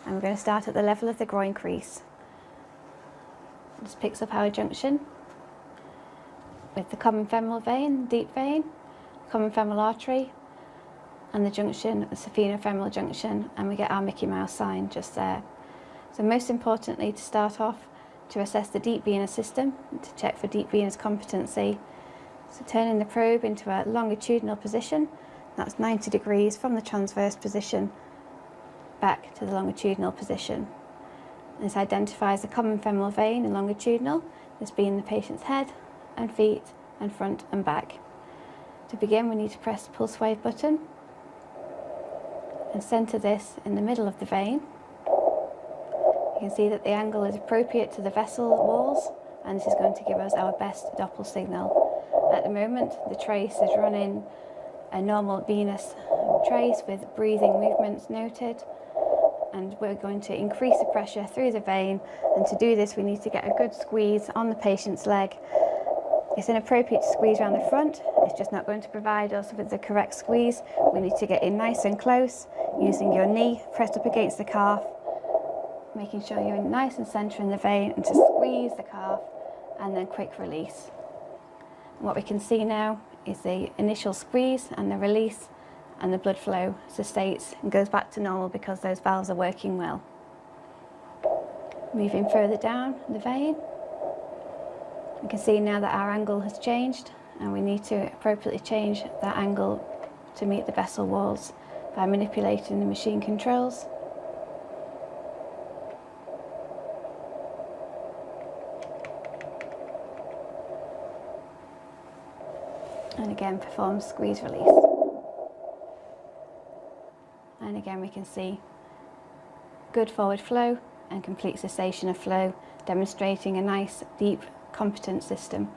And we're going to start at the level of the groin crease. This picks up our junction with the common femoral vein, deep vein, common femoral artery, and the junction, the saphenofemoral junction, and we get our Mickey Mouse sign just there. So most importantly, to start off, to assess the deep venous system, to check for deep venous competency. So turning the probe into a longitudinal position, that's 90 degrees from the transverse position back to the longitudinal position. This identifies the common femoral vein in longitudinal, this being the patient's head and feet and front and back. To begin, we need to press the pulse wave button and centre this in the middle of the vein. You can see that the angle is appropriate to the vessel walls, and this is going to give us our best Doppel signal. At the moment, the trace is running a normal venous trace with breathing movements noted, and we're going to increase the pressure through the vein, and to do this we need to get a good squeeze on the patient's leg. It's inappropriate to squeeze around the front, it's just not going to provide us with the correct squeeze. We need to get in nice and close, using your knee pressed up against the calf, making sure you're nice and centre in the vein, and to squeeze the calf and then quick release. And what we can see now is the initial squeeze and the release, and the blood flow sustains and goes back to normal because those valves are working well. Moving further down the vein, we can see now that our angle has changed, and we need to appropriately change that angle to meet the vessel walls by manipulating the machine controls. And again perform squeeze release. And again we can see good forward flow and complete cessation of flow, demonstrating a nice deep competent system.